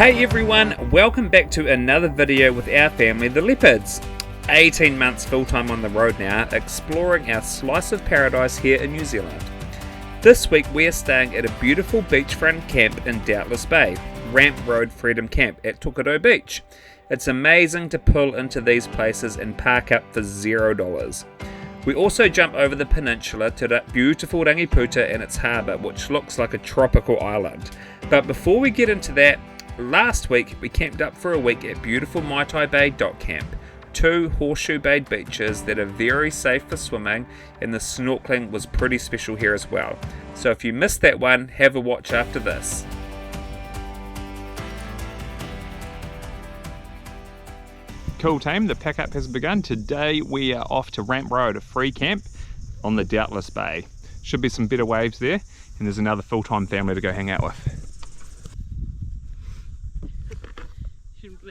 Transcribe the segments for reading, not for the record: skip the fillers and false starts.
Hey everyone, welcome back to another video with our family, the Leopards. 18 months full-time on the road now, exploring our slice of paradise here in New Zealand. This week we are staying at a beautiful beachfront camp in Doubtless Bay, Ramp Road Freedom Camp at Tokerau Beach. It's amazing to pull into these places and park up for $0. We also jump over the peninsula to the beautiful Rangiputa and its harbour, which looks like a tropical island. But before we get into that, last week we camped up for a week at beautiful Maitai Bay Dock Camp, two horseshoe-bayed beaches that are very safe for swimming, and the snorkeling was pretty special here as well. So if you missed that one, have a watch after this. Cool team, the pack up has begun. Today we are off to Ramp Road, a free camp on the Doubtless Bay. Should be some better waves there, and there's another full-time family to go hang out with.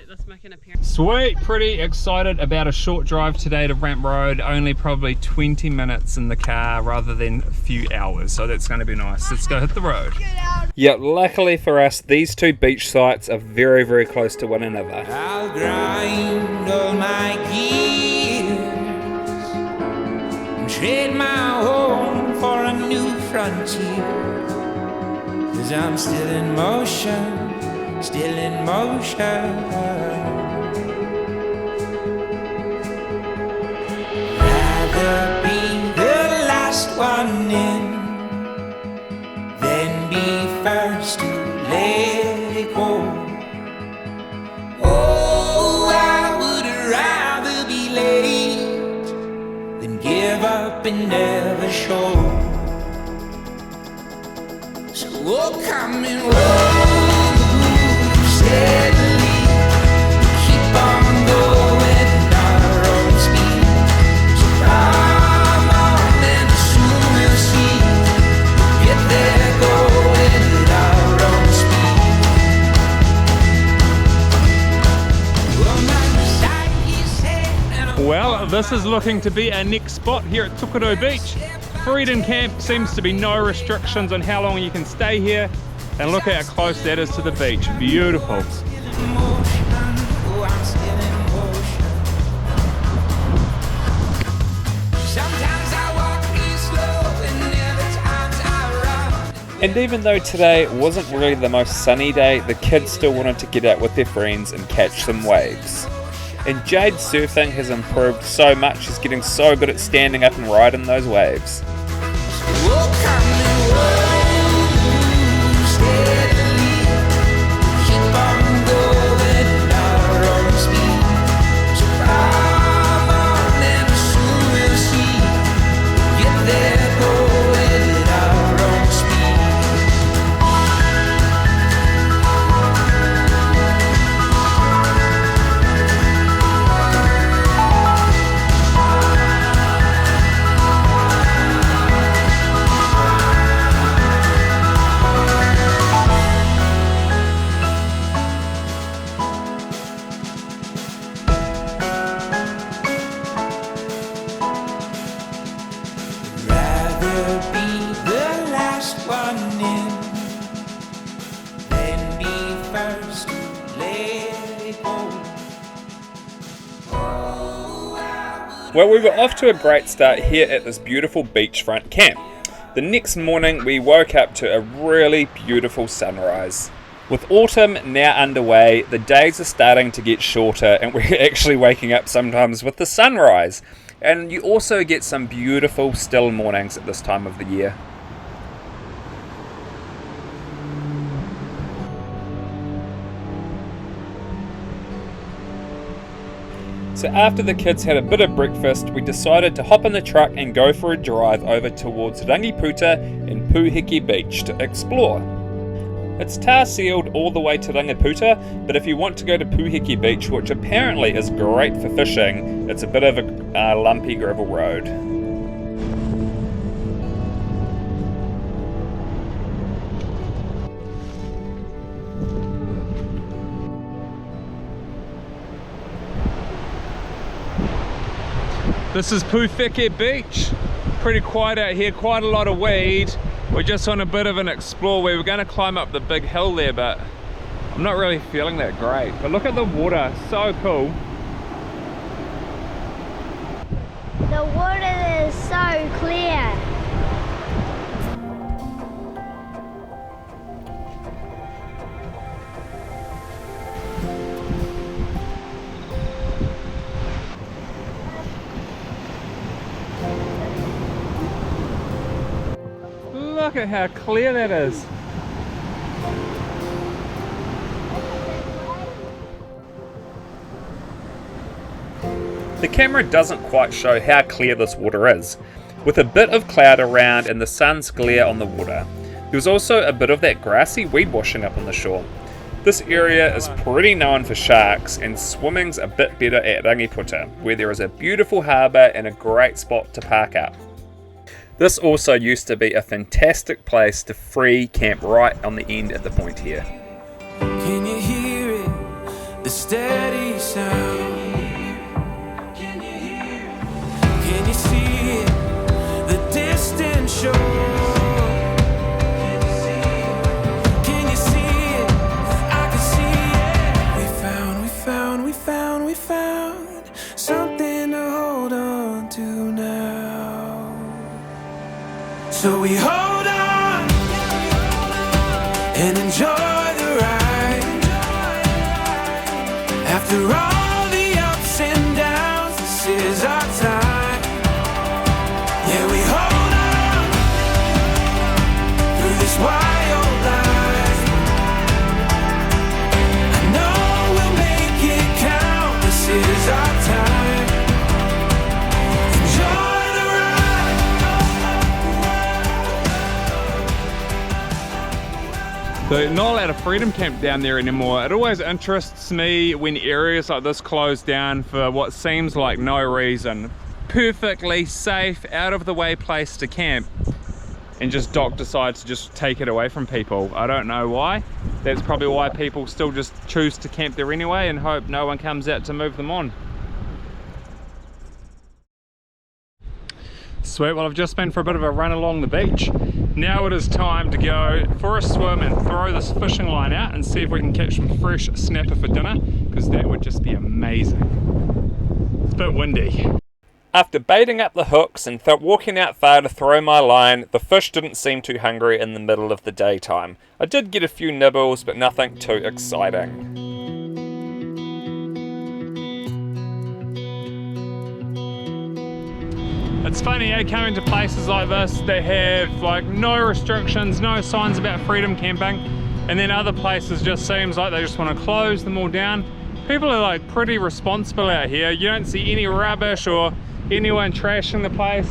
Let's make an appearance. Sweet, pretty excited about a short drive today to Ramp Road, only probably 20 minutes in the car rather than a few hours, so that's going to be nice. Let's go hit the road. Yeah, luckily for us, these two beach sites are very, very close to one another. I'll grind all my gears and trade my home for a new frontier, 'cause I'm still in motion. Still in motion. Rather be the last one in than be first to let it go. Oh, I would rather be late than give up and never show. So oh, come and roll. Steadily, keep on going at our own speed. So come on and soon we'll see. Get there going at our own speed. Well, this is looking to be our next spot here at Tokerau Beach. Freedom Camp seems to be no restrictions on how long you can stay here. And look how close that is to the beach. Beautiful. And even though today wasn't really the most sunny day, the kids still wanted to get out with their friends and catch some waves. And Jade's surfing has improved so much, she's getting so good at standing up and riding those waves. Well, we were off to a great start here at this beautiful beachfront camp. The next morning we woke up to a really beautiful sunrise. With autumn now underway, the days are starting to get shorter and we're actually waking up sometimes with the sunrise. And you also get some beautiful still mornings at this time of the year. So after the kids had a bit of breakfast, we decided to hop in the truck and go for a drive over towards Rangiputa and Puhiki Beach to explore. It's tar sealed all the way to Rangiputa, but if you want to go to Puhiki Beach, which apparently is great for fishing, it's a bit of a lumpy gravel road. This is Puhiki Beach. Pretty quiet out here, quite a lot of weed. We're just on a bit of an explore. We were going to climb up the big hill there, but I'm not really feeling that great, but look at the water, so cool. The water is so clear. Look at how clear that is. The camera doesn't quite show how clear this water is, with a bit of cloud around and the sun's glare on the water. There was also a bit of that grassy weed washing up on the shore. This area is pretty known for sharks, and swimming's a bit better at Rangiputa, where there is a beautiful harbour and a great spot to park up. This also used to be a fantastic place to free camp right on the end at the point here. Can you hear it? The steady sound. Can you hear it? Can you see it? The distant shore. Can you see it? Can you see it? I can see it. We found something to hold on to now. So we hold on and enjoy the ride. After all the ups and downs, this is our time. Yeah, we hold on through this wild life. I know we'll make it count. This is our time. So not allowed a freedom camp down there anymore. It always interests me when areas like this close down for what seems like no reason. Perfectly safe, out of the way place to camp, and just Doc decides to just take it away from people. I don't know why. That's probably why people still just choose to camp there anyway and hope no one comes out to move them on. Sweet, well I've just been for a bit of a run along the beach. Now it is time to go for a swim and throw this fishing line out and see if we can catch some fresh snapper for dinner, because that would just be amazing. It's a bit windy. After baiting up the hooks and walking out far to throw my line, the fish didn't seem too hungry in the middle of the daytime. I did get a few nibbles, but nothing too exciting. It's funny, coming to places like this that have like no restrictions, no signs about freedom camping, and then other places just seems like they just want to close them all down. People are like pretty responsible out here. You don't see any rubbish or anyone trashing the place.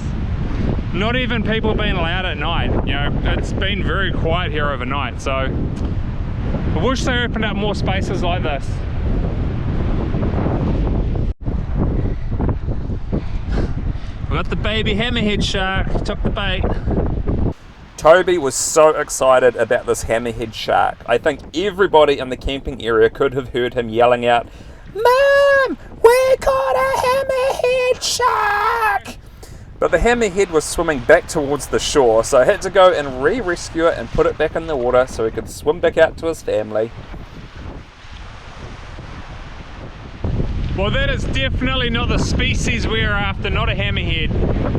Not even people being loud at night. You know, it's been very quiet here overnight, so I wish they opened up more spaces like this. We got the baby hammerhead shark, took the bait. Toby was so excited about this hammerhead shark. I think everybody in the camping area could have heard him yelling out, "Mom, we got a hammerhead shark!" But the hammerhead was swimming back towards the shore, so I had to go and re-rescue it and put it back in the water so he could swim back out to his family. Well, that is definitely not the species we're after, not a hammerhead.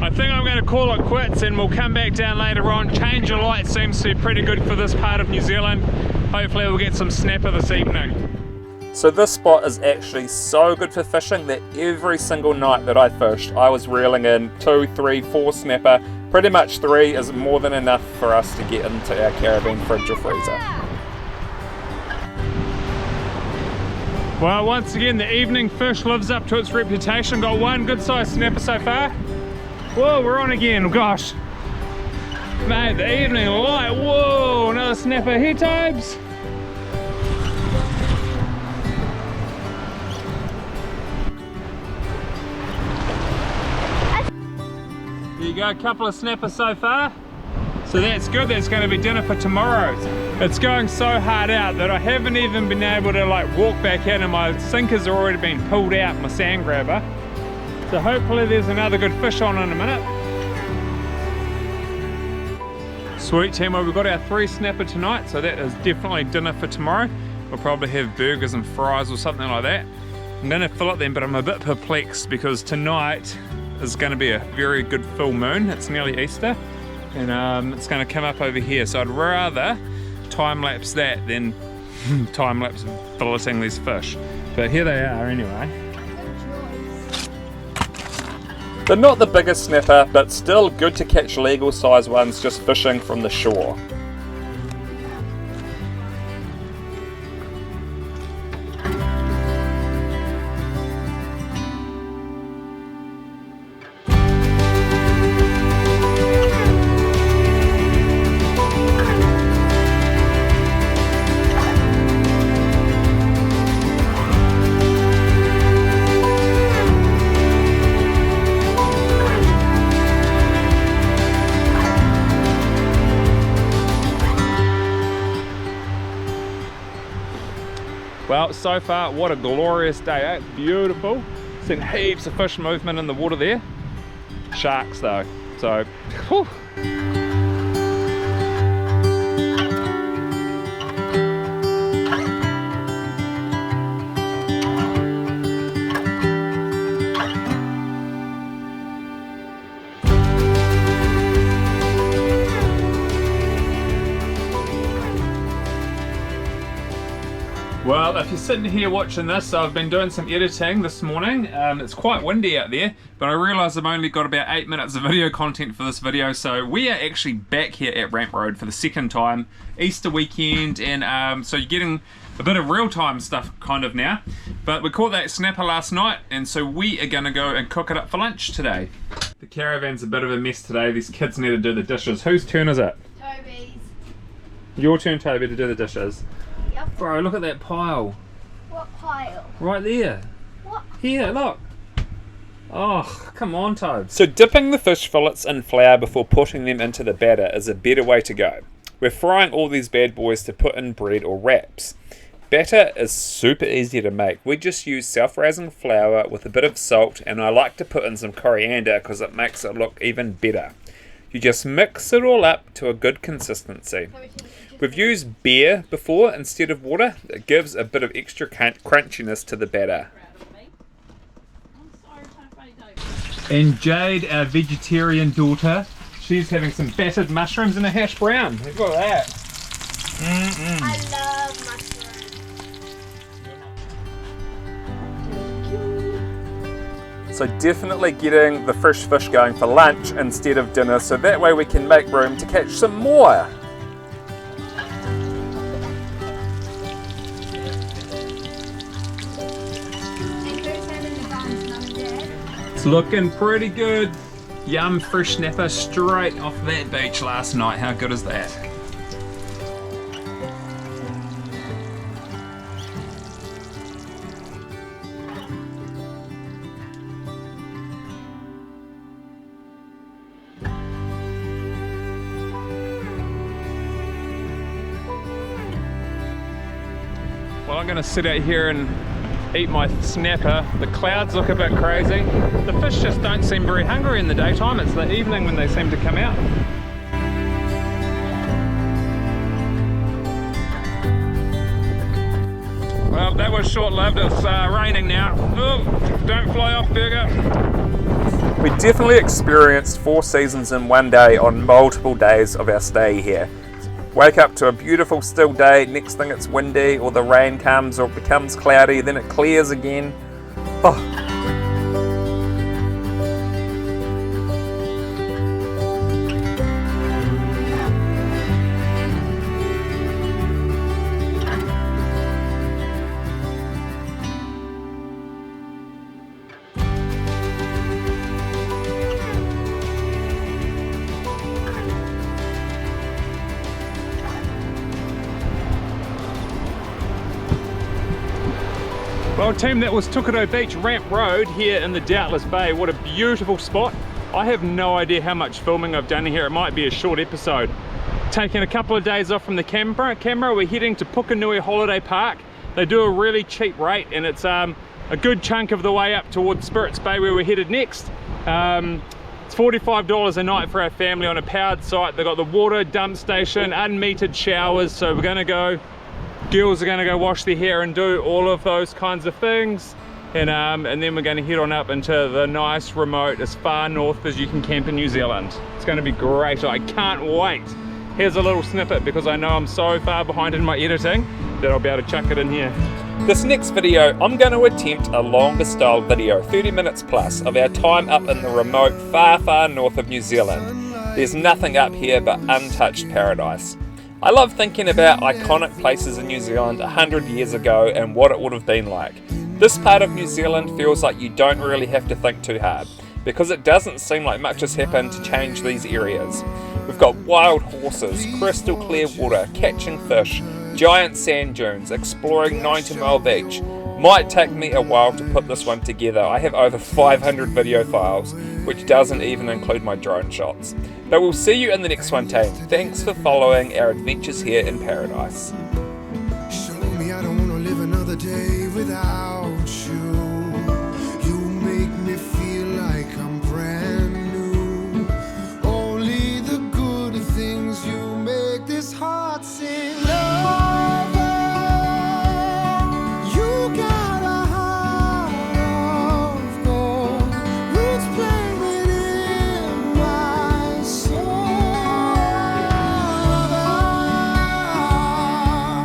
I think I'm going to call it quits and we'll come back down later on. Change of light seems to be pretty good for this part of New Zealand. Hopefully we'll get some snapper this evening. So this spot is actually so good for fishing that every single night that I fished, I was reeling in 2, 3, 4 snapper. Pretty much 3 is more than enough for us to get into our caravan fridge or freezer. Well, once again, the evening fish lives up to its reputation. Got one good sized snapper so far. Whoa, we're on again, gosh. Mate, the evening light, whoa, another snapper here, Tobes. There you go, a couple of snappers so far. So that's good, that's going to be dinner for tomorrow. It's going so hard out that I haven't even been able to like walk back in, and my sinker's already been pulled out, my sand grabber. So hopefully there's another good fish on in a minute. Sweet team, well, we've got our 3 snapper tonight, so that is definitely dinner for tomorrow. We'll probably have burgers and fries or something like that. I'm going to fill it then, but I'm a bit perplexed because tonight is going to be a very good full moon. It's nearly Easter, and it's going to come up over here. So I'd rather time-lapse that than time-lapse filleting these fish. But here they are anyway. They're not the biggest snapper, but still good to catch legal size ones just fishing from the shore. Well, so far, what a glorious day, eh? Beautiful. Seen heaps of fish movement in the water there. Sharks though, so, whew. Well, if you're sitting here watching this, I've been doing some editing this morning. It's quite windy out there, but I realise I've only got about 8 minutes of video content for this video, so we are actually back here at Ramp Road for the second time, Easter weekend, and so you're getting a bit of real-time stuff kind of now. But we caught that snapper last night, and so we are going to go and cook it up for lunch today. The caravan's a bit of a mess today. These kids need to do the dishes. Whose turn is it? Toby's. Your turn, Toby, to do the dishes. Yep. Bro, look at that pile. What pile? Right there. What? Here, look. Oh, come on, Toad. So dipping the fish fillets in flour before putting them into the batter is a better way to go. We're frying all these bad boys to put in bread or wraps. Batter is super easy to make. We just use self-raising flour with a bit of salt, and I like to put in some coriander because it makes it look even better. You just mix it all up to a good consistency. We've used beer before instead of water. It gives a bit of extra crunchiness to the batter. And Jade, our vegetarian daughter, she's having some battered mushrooms and a hash brown. Look at that. I love mushrooms. So definitely getting the fresh fish going for lunch instead of dinner, so that way we can make room to catch some more. It's looking pretty good. Yum, fresh snapper straight off that beach last night. How good is that? Well, I'm gonna sit out here and eat my snapper. The clouds look a bit crazy. The fish just don't seem very hungry in the daytime. It's the evening when they seem to come out. Well, that was short-lived. It's raining now. Oh, don't fly off, Burger. We definitely experienced 4 seasons in one day on multiple days of our stay here. Wake up to a beautiful still day, next thing it's windy, or the rain comes, or it becomes cloudy, then it clears again. Oh. Well team, that was Tokerau Beach Ramp Road here in the Doubtless Bay. What a beautiful spot. I have no idea how much filming I've done here. It might be a short episode. Taking a couple of days off from the camera, we're heading to Pukenui Holiday Park. They do a really cheap rate, and it's a good chunk of the way up towards Spirits Bay where we're headed next. It's $45 a night for our family on a powered site. They've got the water dump station, unmetered showers, so we're gonna go Girls are going to go wash their hair and do all of those kinds of things, and then we're going to head on up into the nice remote, as far north as you can camp in New Zealand. It's going to be great. I can't wait. Here's a little snippet because I know I'm so far behind in my editing that I'll be able to chuck it in here. This next video, I'm going to attempt a longer style video, 30 minutes plus, of our time up in the remote, far north of New Zealand. There's nothing up here but untouched paradise. I love thinking about iconic places in New Zealand 100 years ago and what it would have been like. This part of New Zealand feels like you don't really have to think too hard, because it doesn't seem like much has happened to change these areas. We've got wild horses, crystal clear water, catching fish, giant sand dunes, exploring 90 Mile Beach. Might take me a while to put this one together. I have over 500 video files, which doesn't even include my drone shots. But we'll see you in the next one, team. Thanks for following our adventures here in paradise.